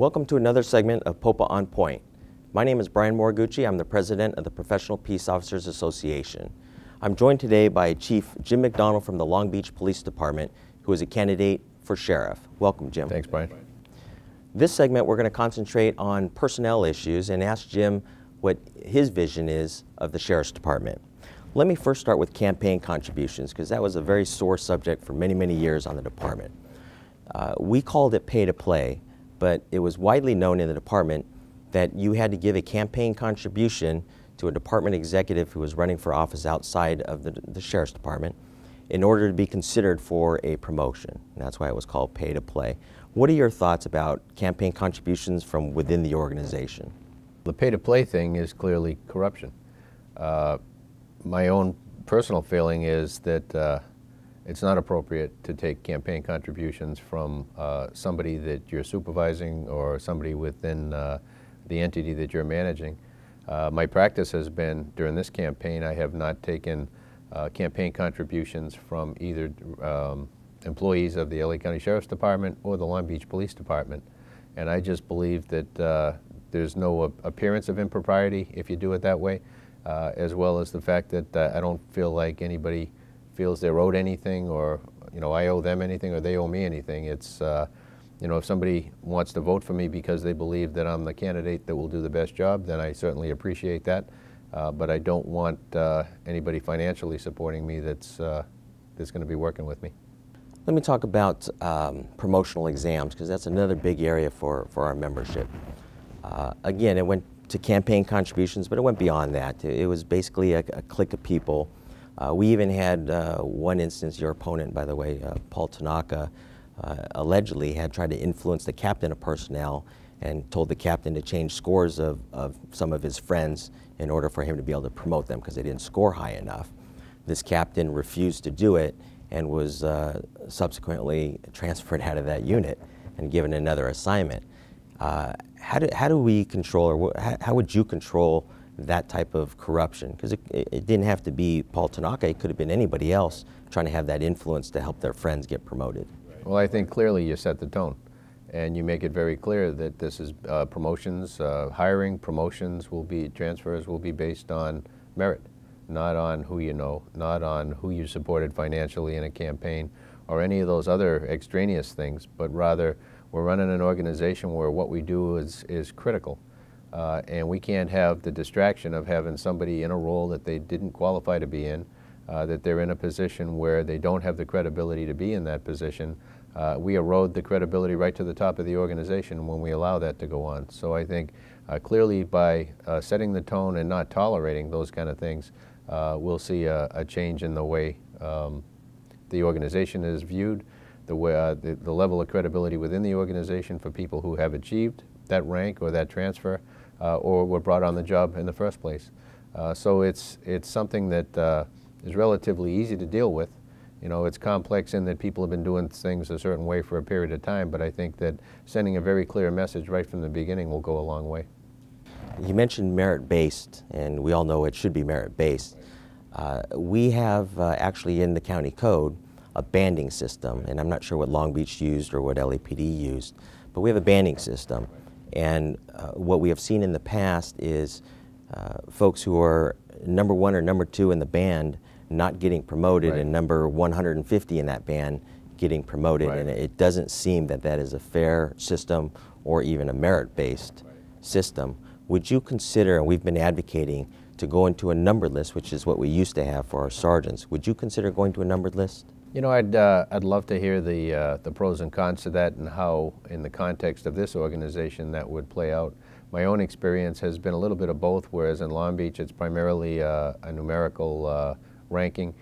Welcome to another segment of PPOA On Point. My name is Brian Moriguchi. I'm the president of the Professional Peace Officers Association. I'm joined today by Chief Jim McDonnell from the Long Beach Police Department, who is a candidate for sheriff. Welcome, Jim. Thanks, Brian. This segment, we're going to concentrate on personnel issues and ask Jim what his vision is of the Sheriff's Department. Let me first start with campaign contributions, because that was a very sore subject for many, many years on the department. We called it pay to play, but it was widely known in the department that you had to give a campaign contribution to a department executive who was running for office outside of the Sheriff's Department in order to be considered for a promotion. And that's why it was called pay to play. What are your thoughts about campaign contributions from within the organization? The pay to play thing is clearly corruption. My own personal feeling is that it's not appropriate to take campaign contributions from somebody that you're supervising or somebody within the entity that you're managing. My practice has been, during this campaign, I have not taken campaign contributions from either employees of the LA County Sheriff's Department or the Long Beach Police Department. And I just believe that there's no appearance of impropriety if you do it that way, as well as the fact that I don't feel like anybody feels they're owed anything, or I owe them anything or they owe me anything. It's if somebody wants to vote for me because they believe that I'm the candidate that will do the best job, then I certainly appreciate that. But I don't want anybody financially supporting me that's going to be working with me. Let me talk about promotional exams, because that's another big area for our membership. Again, it went to campaign contributions, but it went beyond that. It was basically a clique of people. We even had one instance, your opponent, by the way, Paul Tanaka, allegedly had tried to influence the captain of personnel and told the captain to change scores of some of his friends in order for him to be able to promote them because they didn't score high enough. This captain refused to do it and was subsequently transferred out of that unit and given another assignment. How do we control, or how would you control that type of corruption? Because it didn't have to be Paul Tanaka, it could have been anybody else trying to have that influence to help their friends get promoted. Well, I think clearly you set the tone and you make it very clear that this is promotions, hiring, promotions will be, transfers will be based on merit, not on who you know, not on who you supported financially in a campaign or any of those other extraneous things, but rather we're running an organization where what we do is critical. And we can't have the distraction of having somebody in a role that they didn't qualify to be in, that they're in a position where they don't have the credibility to be in that position. We erode the credibility right to the top of the organization when we allow that to go on. So I think clearly by setting the tone and not tolerating those kind of things, we'll see a change in the way the organization is viewed, the way, the level of credibility within the organization for people who have achieved that rank or that transfer, or were brought on the job in the first place. So it's something that is relatively easy to deal with. It's complex in that people have been doing things a certain way for a period of time, but I think that sending a very clear message right from the beginning will go a long way. You mentioned merit-based, and we all know it should be merit-based. We have actually in the county code a banding system, and I'm not sure what Long Beach used or what LAPD used, but we have a banding system. And what we have seen in the past is folks who are number 1 or number 2 in the band not getting promoted, right, and number 150 in that band getting promoted. Right. And it doesn't seem that that is a fair system or even a merit-based, right, system. Would you consider, and we've been advocating, to go into a numbered list, which is what we used to have for our sergeants. Would you consider going to a numbered list? I'd love to hear the pros and cons to that and how, in the context of this organization, that would play out. My own experience has been a little bit of both, whereas in Long Beach it's primarily a numerical ranking.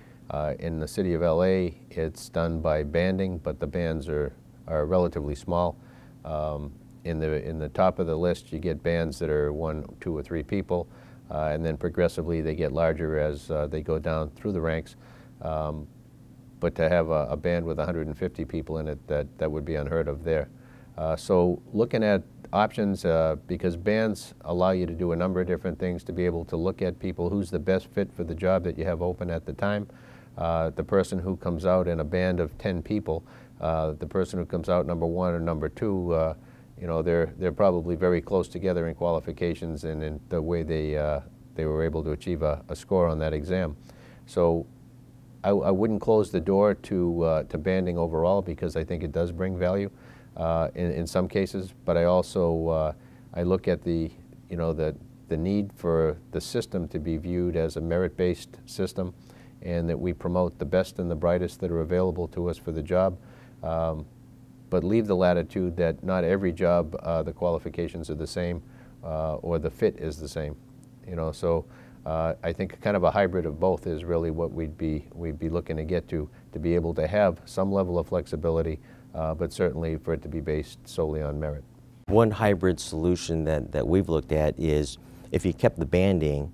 In the city of LA, it's done by banding, but the bands are relatively small. In the top of the list, you get bands that are 1, 2, or 3 people, and then progressively they get larger as they go down through the ranks. But to have a band with 150 people in it, that would be unheard of there. So looking at options, because bands allow you to do a number of different things, to be able to look at people who's the best fit for the job that you have open at the time. The person who comes out in a band of 10 people, the person who comes out number 1 or number 2 You know, they're probably very close together in qualifications and in the way they were able to achieve a score on that exam. So I wouldn't close the door to banding overall, because I think it does bring value in some cases. But I also I look at the need for the system to be viewed as a merit-based system, and that we promote the best and the brightest that are available to us for the job. But leave the latitude that not every job the qualifications are the same or the fit is the same. You know, so I think kind of a hybrid of both is really what we'd be looking to get to be able to have some level of flexibility, but certainly for it to be based solely on merit. One hybrid solution that we've looked at is if you kept the banding,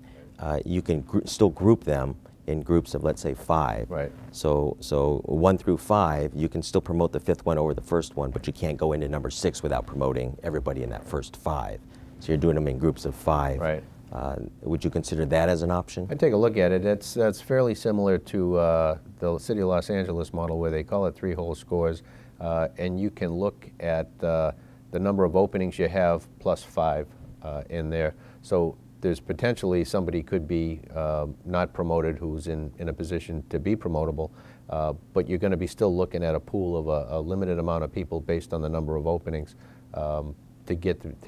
you can still group them in groups of, let's say, 5. Right. So 1 through 5, you can still promote the 5th one over the 1st one, but you can't go into number 6 without promoting everybody in that first 5. So you're doing them in groups of 5. Right. Would you consider that as an option? I'd take a look at it. That's fairly similar to the City of Los Angeles model, where they call it 3-hole scores, and you can look at the number of openings you have plus 5 in there. So there's potentially somebody could be not promoted who's in a position to be promotable, but you're going to be still looking at a pool of a limited amount of people based on the number of openings to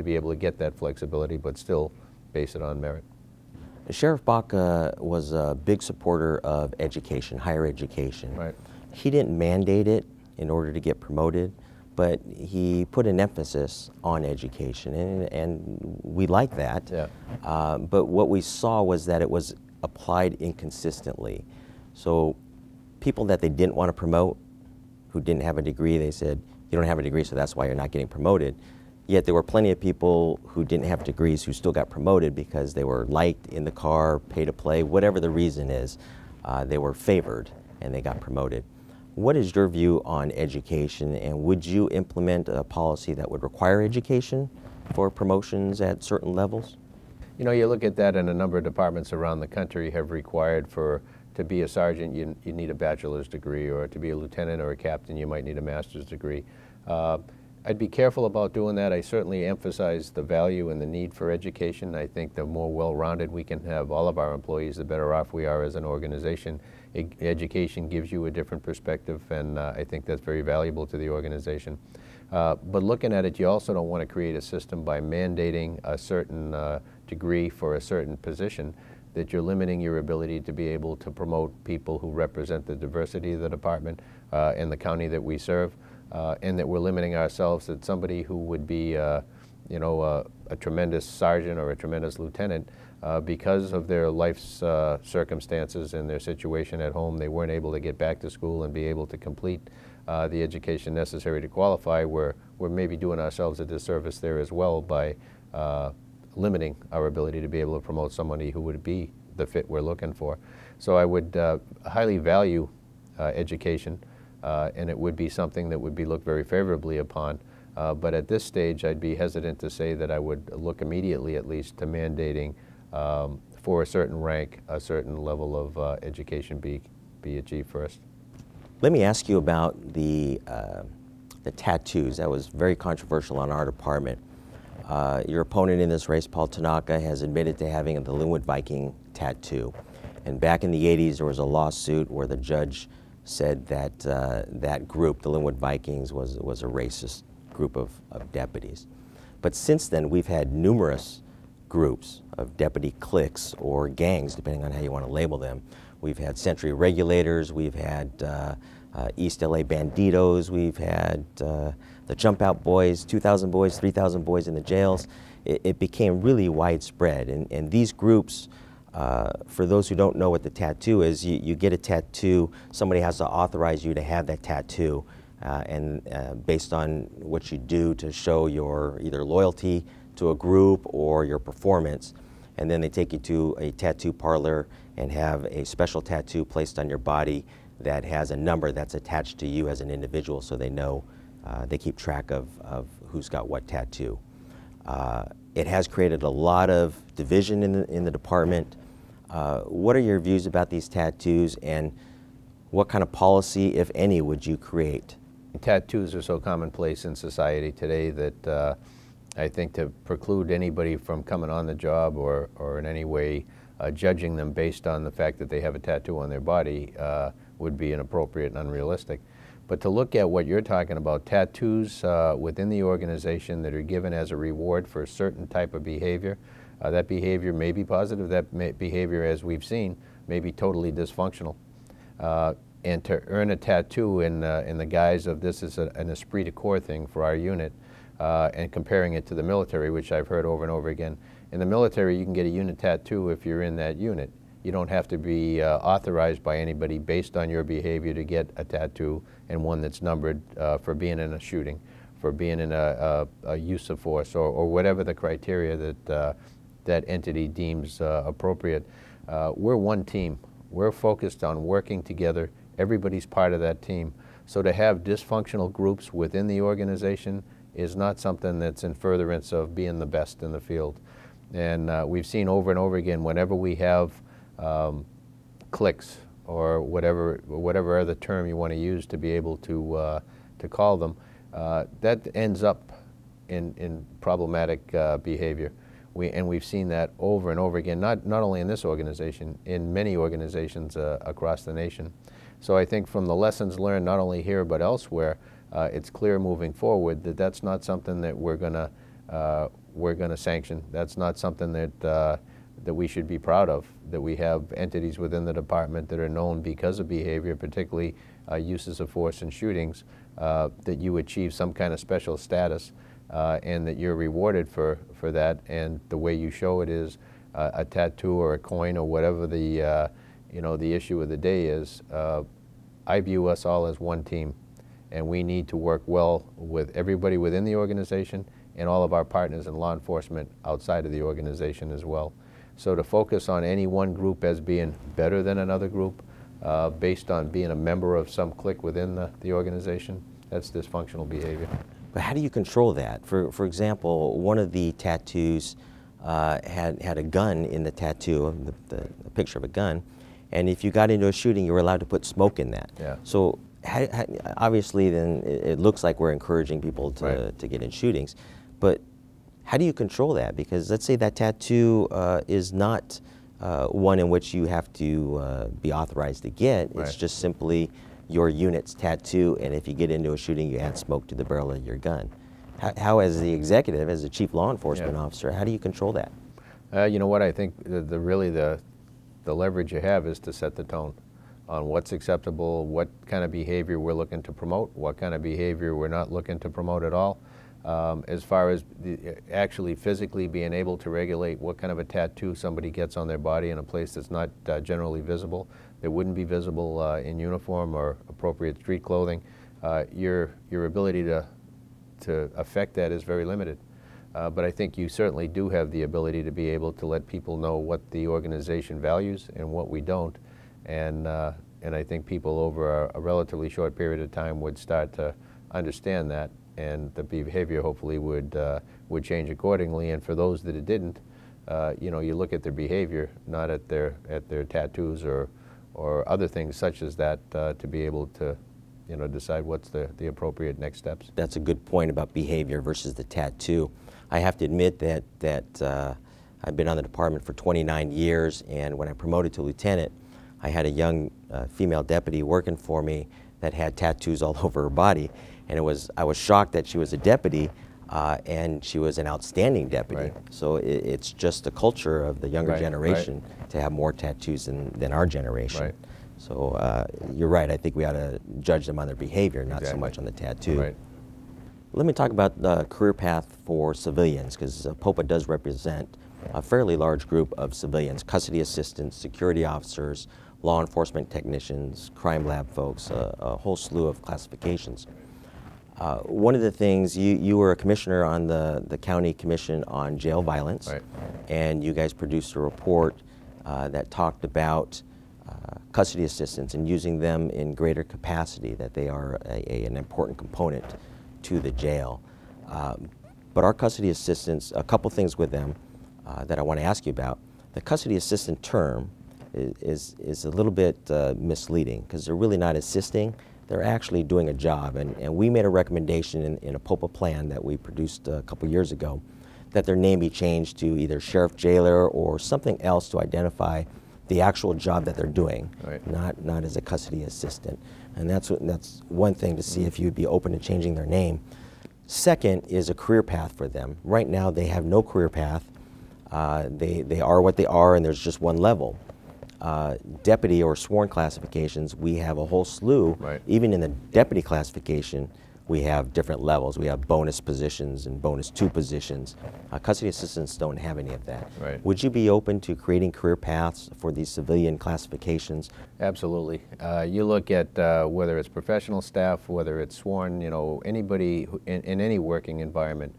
be able to get that flexibility, but still base it on merit. Sheriff Baca was a big supporter of education, higher education. Right. He didn't mandate it in order to get promoted, but he put an emphasis on education, and we like that. Yeah. But what we saw was that it was applied inconsistently. So people that they didn't want to promote, who didn't have a degree, they said, you don't have a degree, so that's why you're not getting promoted. Yet there were plenty of people who didn't have degrees who still got promoted because they were liked in the car, pay to play, whatever the reason is. They were favored and they got promoted. What is your view on education, and would you implement a policy that would require education for promotions at certain levels? You know, you look at that, and a number of departments around the country have required to be a sergeant, you need a bachelor's degree, or to be a lieutenant or a captain, you might need a master's degree. I'd be careful about doing that. I certainly emphasize the value and the need for education. I think the more well-rounded we can have all of our employees, the better off we are as an organization. Education gives you a different perspective, and I think that's very valuable to the organization. But looking at it, you also don't want to create a system by mandating a certain degree for a certain position that you're limiting your ability to be able to promote people who represent the diversity of the department and the county that we serve. And that we're limiting ourselves that somebody who would be, a tremendous sergeant or a tremendous lieutenant, because of their life's circumstances and their situation at home, they weren't able to get back to school and be able to complete the education necessary to qualify. We're maybe doing ourselves a disservice there as well by limiting our ability to be able to promote somebody who would be the fit we're looking for. So I would highly value education. And it would be something that would be looked very favorably upon. But at this stage, I'd be hesitant to say that I would look immediately, at least, to mandating for a certain rank, a certain level of education be achieved first. Let me ask you about the tattoos. That was very controversial on our department. Your opponent in this race, Paul Tanaka, has admitted to having the Linwood Viking tattoo. And back in the 80s, there was a lawsuit where the judge said that that group, the Linwood Vikings, was a racist group of deputies. But since then, we've had numerous groups of deputy cliques or gangs, depending on how you want to label them. We've had Century Regulators, we've had East LA Banditos, we've had the Jump Out Boys, 2,000 boys, 3,000 boys in the jails. It became really widespread, and these groups, for those who don't know what the tattoo is, you get a tattoo, somebody has to authorize you to have that tattoo, and based on what you do to show your either loyalty to a group or your performance, and then they take you to a tattoo parlor and have a special tattoo placed on your body that has a number that's attached to you as an individual, so they know, they keep track of who's got what tattoo. It has created a lot of division in the department. What are your views about these tattoos, and what kind of policy, if any, would you create tattoos are so commonplace in society today that I think to preclude anybody from coming on the job or in any way judging them based on the fact that they have a tattoo on their body would be inappropriate and unrealistic. But to look at what you're talking about, tattoos within the organization that are given as a reward for a certain type of behavior, that behavior may be positive, that behavior, as we've seen, may be totally dysfunctional. And to earn a tattoo in the guise of this is an esprit de corps thing for our unit, and comparing it to the military, which I've heard over and over again. In the military, you can get a unit tattoo if you're in that unit. You don't have to be authorized by anybody based on your behavior to get a tattoo, and one that's numbered for being in a shooting, for being in a use of force, or whatever the criteria that that entity deems appropriate. We're one team. We're focused on working together. Everybody's part of that team. So to have dysfunctional groups within the organization is not something that's in furtherance of being the best in the field. And we've seen over and over again, whenever we have cliques or whatever other term you want to use to be able to call them, that ends up in problematic behavior. We've seen that over and over again, not only in this organization, in many organizations across the nation. So I think from the lessons learned, not only here but elsewhere, it's clear moving forward that that's not something that we're gonna sanction. That's not something that we should be proud of. That we have entities within the department that are known because of behavior, particularly uses of force and shootings, that you achieve some kind of special status. And that you're rewarded for that, and the way you show it is a tattoo or a coin or whatever the the issue of the day is. I view us all as one team, and we need to work well with everybody within the organization and all of our partners in law enforcement outside of the organization as well. So to focus on any one group as being better than another group based on being a member of some clique within the organization, that's dysfunctional behavior. But how do you control that? For example, one of the tattoos had a gun in the tattoo, the picture of a gun, and if you got into a shooting, you were allowed to put smoke in that. Yeah. So obviously then it looks like we're encouraging people to get in shootings, but how do you control that? Because let's say that tattoo is not one in which you have to be authorized to get. It's just simply your unit's tattoo, and if you get into a shooting, you add smoke to the barrel of your gun. How as the executive, as the chief law enforcement officer, how do you control that? You know what, I think really the leverage you have is to set the tone on what's acceptable, what kind of behavior we're looking to promote, what kind of behavior we're not looking to promote at all. As far as actually physically being able to regulate what kind of a tattoo somebody gets on their body in a place that's not generally visible, that wouldn't be visible in uniform or appropriate street clothing, your ability to affect that is very limited. But I think you certainly do have the ability to be able to let people know what the organization values and what we don't. And I think people over a relatively short period of time would start to understand that, and the behavior hopefully would change accordingly. And for those that it didn't, you look at their behavior, not at their tattoos or other things such as that, to be able to decide what's the appropriate next steps. That's a good point about behavior versus the tattoo. I have to admit that I've been on the department for 29 years, and when I promoted to lieutenant, I had a young female deputy working for me that had tattoos all over her body, and I was shocked that she was a deputy, and she was an outstanding deputy. So it's just the culture of the younger generation to have more tattoos than our generation. So you're right, I think we ought to judge them on their behavior, not so much on the tattoo. Let me talk about the career path for civilians, because POPA does represent a fairly large group of civilians: custody assistants, security officers, law enforcement technicians, crime lab folks, a whole slew of classifications. One of the things, you were a commissioner on the county commission on jail violence, and you guys produced a report that talked about custody assistants and using them in greater capacity, that they are an important component to the jail. But our custody assistants, a couple things with them that I want to ask you about. The custody assistant term is a little bit misleading, because they're really not assisting, they're actually doing a job. And we made a recommendation in a POPA plan that we produced a couple years ago that their name be changed to either sheriff jailer or something else to identify the actual job that they're doing, right. not as a custody assistant. And that's one thing to see if you'd be open to changing their name. Second is a career path for them. Right now they have no career path. They are what they are, and there's just one level. Deputy or sworn classifications, we have a whole slew. Right. Even in the deputy classification, we have different levels. We have bonus positions and bonus 2 positions. Custody assistants don't have any of that. Right. Would you be open to creating career paths for these civilian classifications? Absolutely. You look at whether it's professional staff, whether it's sworn, you know, anybody in any working environment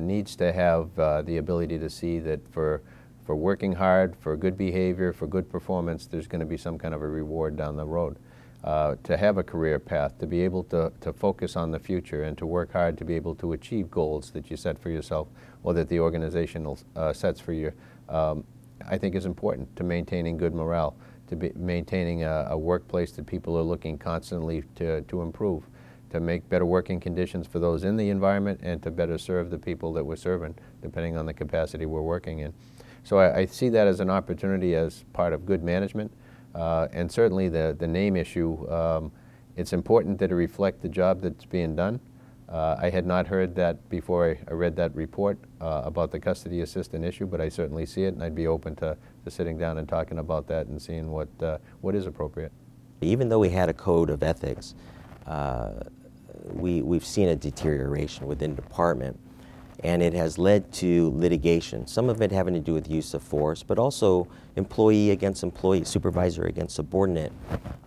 needs to have the ability to see that for working hard, for good behavior, for good performance, there's going to be some kind of a reward down the road. To have a career path, to be able to focus on the future and to work hard to be able to achieve goals that you set for yourself or that the organization sets for you, I think is important to maintaining good morale, to be maintaining a workplace that people are looking constantly to improve, to make better working conditions for those in the environment and to better serve the people that we're serving, depending on the capacity we're working in. So I see that as an opportunity as part of good management. And certainly the name issue, it's important that it reflect the job that's being done. I had not heard that before I read that report about the custody assistant issue, but I certainly see it, and I'd be open to sitting down and talking about that and seeing what is appropriate. Even though we had a code of ethics, we've seen a deterioration within the department, and it has led to litigation, some of it having to do with use of force, but also employee against employee, supervisor against subordinate,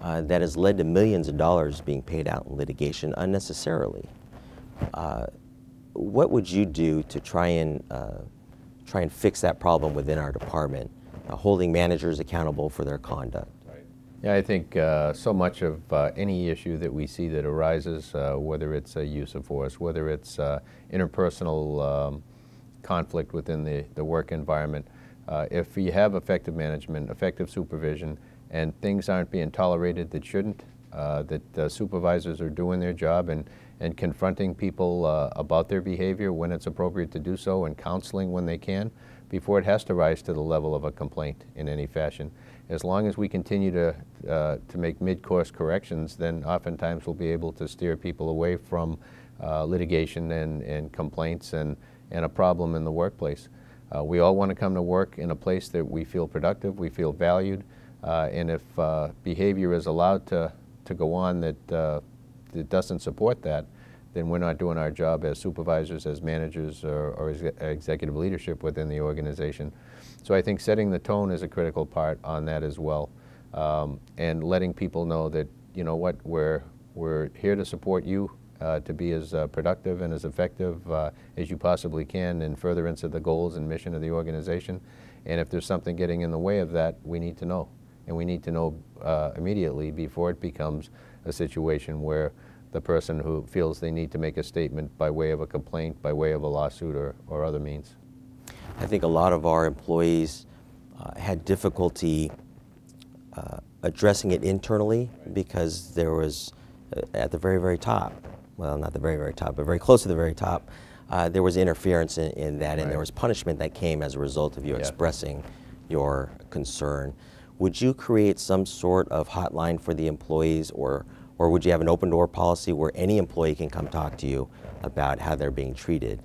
that has led to millions of dollars being paid out in litigation unnecessarily. What would you do to try and fix that problem within our department, holding managers accountable for their conduct? Yeah, I think so much of any issue that we see that arises, whether it's a use of force, whether it's interpersonal conflict within the work environment, if you have effective management, effective supervision, and things aren't being tolerated that shouldn't, that supervisors are doing their job and confronting people about their behavior when it's appropriate to do so, and counseling when they can, before it has to rise to the level of a complaint in any fashion. As long as we continue to make mid-course corrections, then oftentimes we'll be able to steer people away from litigation and complaints and a problem in the workplace. We all want to come to work in a place that we feel productive, we feel valued, and if behavior is allowed to go on that doesn't support that, then we're not doing our job as supervisors, as managers, or as executive leadership within the organization. So I think setting the tone is a critical part on that as well, and letting people know that, you know what, we're here to support you to be as productive and as effective as you possibly can in furtherance of the goals and mission of the organization. And if there's something getting in the way of that, we need to know. And we need to know immediately before it becomes a situation where the person who feels they need to make a statement by way of a complaint, by way of a lawsuit or other means. I think a lot of our employees had difficulty addressing it internally because there was, at the very, very top, well, not the very, very top, but very close to the very top, there was interference in that, and there was punishment that came as a result of you expressing your concern. Would you create some sort of hotline for the employees, or would you have an open door policy where any employee can come talk to you about how they're being treated?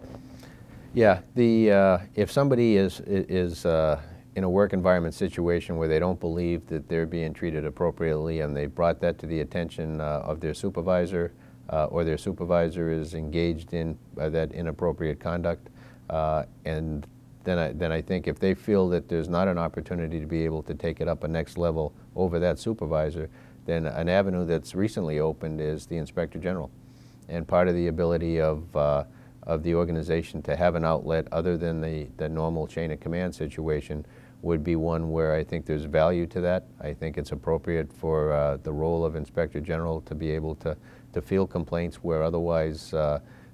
Yeah, if somebody is in a work environment situation where they don't believe that they're being treated appropriately and they brought that to the attention of their supervisor, or their supervisor is engaged in that inappropriate conduct, and then I think if they feel that there's not an opportunity to be able to take it up a next level over that supervisor, then an avenue that's recently opened is the Inspector General. And part of the ability of the organization to have an outlet other than the normal chain of command situation would be one where I think there's value to that. I think it's appropriate for the role of Inspector General to be able to field complaints where otherwise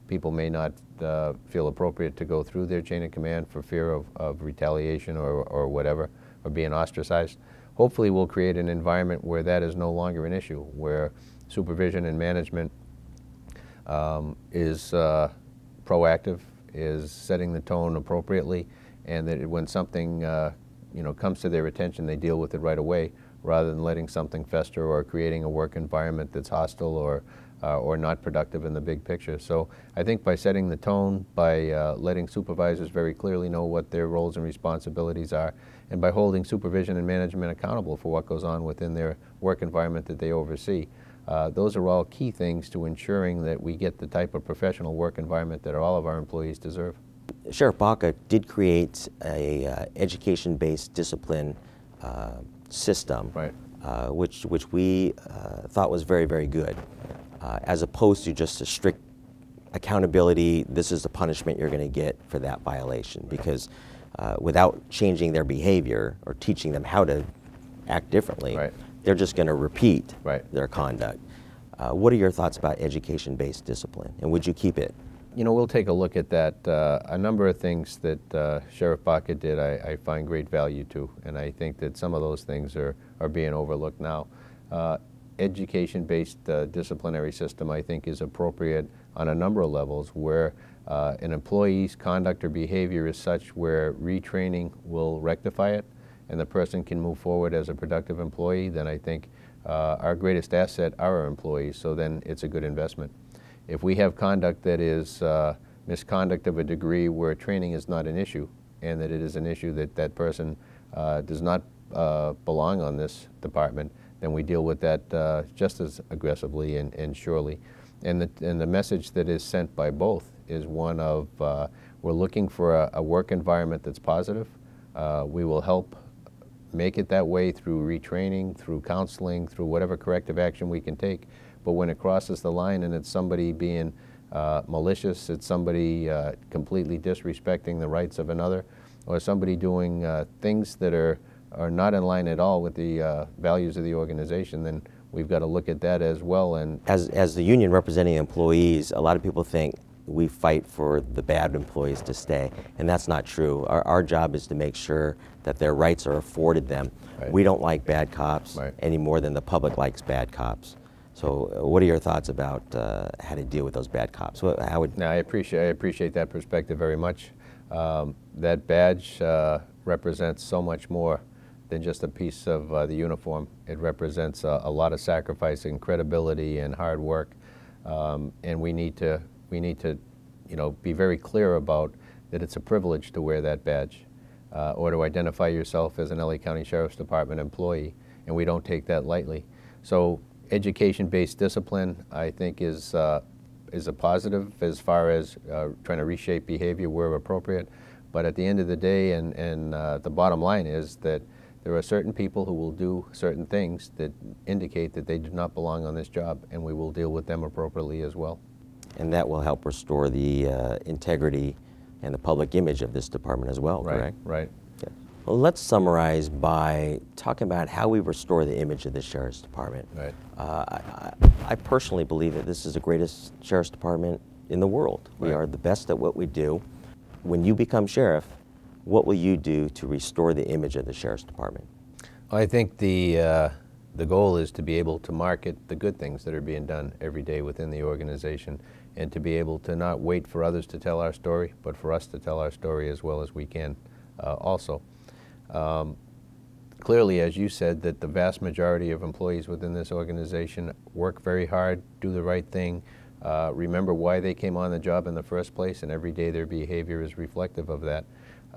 people may not feel appropriate to go through their chain of command for fear of retaliation or whatever, or being ostracized. hopefully we'll create an environment where that is no longer an issue, where supervision and management is proactive, is setting the tone appropriately, and that when something comes to their attention, they deal with it right away, rather than letting something fester or creating a work environment that's hostile or not productive in the big picture. So I think by setting the tone, by letting supervisors very clearly know what their roles and responsibilities are, and by holding supervision and management accountable for what goes on within their work environment that they oversee, those are all key things to ensuring that we get the type of professional work environment that all of our employees deserve. Sheriff Baca did create a education-based discipline system, Right. which we thought was very, very good, as opposed to just a strict accountability. This is the punishment you're going to get for that violation, because without changing their behavior or teaching them how to act differently, Right. they're just going to repeat Right. their conduct. What are your thoughts about education-based discipline, and would you keep it? We'll take a look at that. A number of things that Sheriff Baca did I find great value to, and I think that some of those things are being overlooked now. Education-based disciplinary system, I think, is appropriate on a number of levels where an employee's conduct or behavior is such where retraining will rectify it and the person can move forward as a productive employee. Then I think our greatest asset are our employees, so then it's a good investment. If we have conduct that is misconduct of a degree where training is not an issue, and that it is an issue that that person does not belong on this department, then we deal with that just as aggressively and surely. And the message that is sent by both is one of we're looking for a work environment that's positive. We will help make it that way through retraining, through counseling, through whatever corrective action we can take. But when it crosses the line and it's somebody being malicious, it's somebody completely disrespecting the rights of another, or somebody doing things that are not in line at all with the values of the organization, then we've got to look at that as well. And As the union representing employees, a lot of people think we fight for the bad employees to stay, and that's not true. Our job is to make sure that their rights are afforded them. Right. We don't like bad cops Right. any more than the public likes bad cops. So what are your thoughts about how to deal with those bad cops? How would... Now, I appreciate that perspective very much. That badge represents so much more than just a piece of the uniform. It represents a lot of sacrifice and credibility and hard work, and we need to be very clear about that it's a privilege to wear that badge or to identify yourself as an LA County Sheriff's Department employee, and we don't take that lightly. So education-based discipline, I think, is a positive as far as trying to reshape behavior where appropriate. But at the end of the day, and the bottom line is that there are certain people who will do certain things that indicate that they do not belong on this job, and we will deal with them appropriately as well. And that will help restore the integrity and the public image of this department as well, correct? Right. Okay. Well, let's summarize by talking about how we restore the image of the Sheriff's Department. Right. I personally believe that this is the greatest Sheriff's Department in the world. We Right. are the best at what we do. When you become Sheriff, what will you do to restore the image of the Sheriff's Department? I think the goal is to be able to market the good things that are being done every day within the organization, and to be able to not wait for others to tell our story, but for us to tell our story as well as we can also. Clearly, as you said, that the vast majority of employees within this organization work very hard, do the right thing, remember why they came on the job in the first place, and every day their behavior is reflective of that.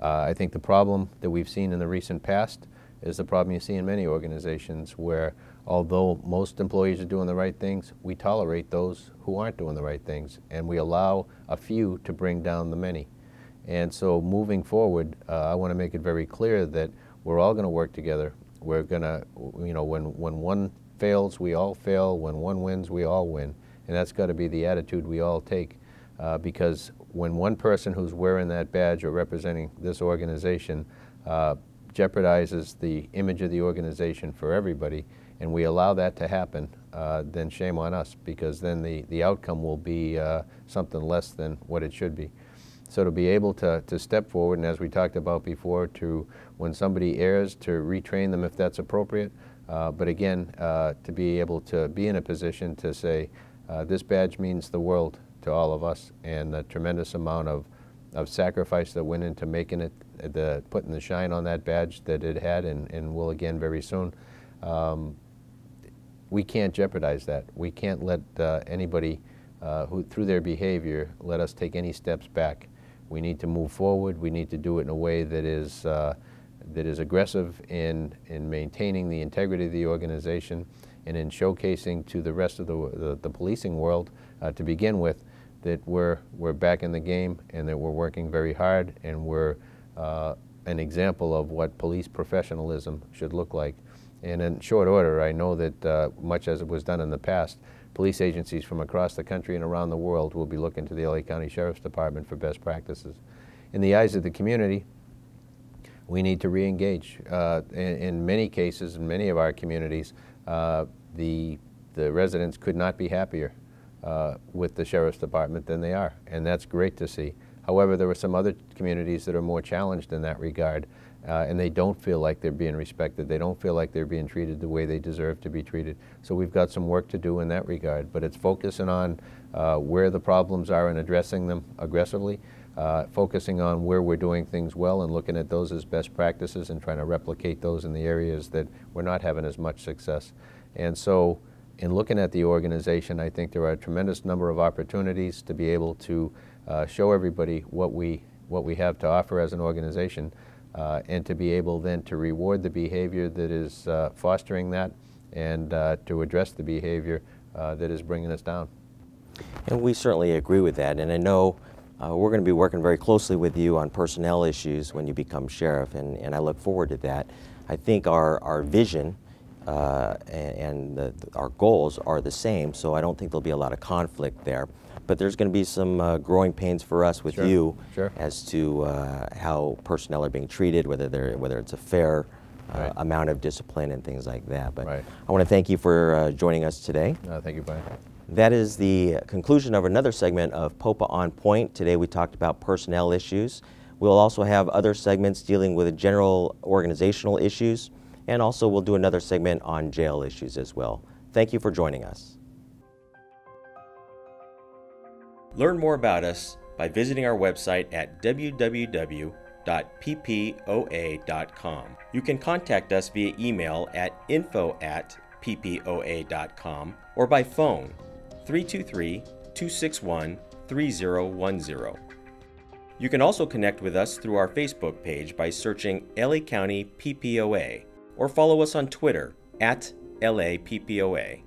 I think the problem that we've seen in the recent past is the problem you see in many organizations where, although most employees are doing the right things, we tolerate those who aren't doing the right things, and we allow a few to bring down the many. And so moving forward, I want to make it very clear that we're all going to work together. We're going to, when one fails, we all fail. When one wins, we all win. And that's got to be the attitude we all take, because when one person who's wearing that badge or representing this organization jeopardizes the image of the organization for everybody, and we allow that to happen, then shame on us, because then the outcome will be something less than what it should be. So to be able to step forward, and as we talked about before, to when somebody errs, to retrain them if that's appropriate. But again, to be able to be in a position to say, this badge means the world to all of us, and the tremendous amount of sacrifice that went into making it, putting the shine on that badge that it had and will again very soon. We can't jeopardize that. We can't let anybody who, through their behavior, let us take any steps back. We need to move forward. We need to do it in a way that is aggressive in maintaining the integrity of the organization and in showcasing to the rest of the policing world, to begin with, that we're back in the game and that we're working very hard and we're an example of what police professionalism should look like. And in short order, I know that much as it was done in the past, police agencies from across the country and around the world will be looking to the LA County Sheriff's Department for best practices. In the eyes of the community, we need to re-engage. In many cases, in many of our communities, the residents could not be happier with the Sheriff's Department than they are, and that's great to see. However, there are some other communities that are more challenged in that regard, and they don't feel like they're being respected. They don't feel like they're being treated the way they deserve to be treated. So we've got some work to do in that regard, but it's focusing on where the problems are and addressing them aggressively, focusing on where we're doing things well and looking at those as best practices and trying to replicate those in the areas that we're not having as much success. And so in looking at the organization, I think there are a tremendous number of opportunities to be able to show everybody what we have to offer as an organization, and to be able then to reward the behavior that is fostering that and to address the behavior that is bringing us down. And we certainly agree with that, and I know we're going to be working very closely with you on personnel issues when you become sheriff, and I look forward to that. I think our vision and our goals are the same, so I don't think there'll be a lot of conflict there. But there's going to be some growing pains for us with you as to how personnel are being treated, whether it's a fair amount of discipline and things like that. But I want to thank you for joining us today. Thank you, Brian. That is the conclusion of another segment of POPA On Point. Today we talked about personnel issues. We'll also have other segments dealing with general organizational issues, and also we'll do another segment on jail issues as well. Thank you for joining us. Learn more about us by visiting our website at www.ppoa.com. You can contact us via email at info@ppoa.com or by phone 323-261-3010. You can also connect with us through our Facebook page by searching LA County PPOA or follow us on Twitter @LAPPOA.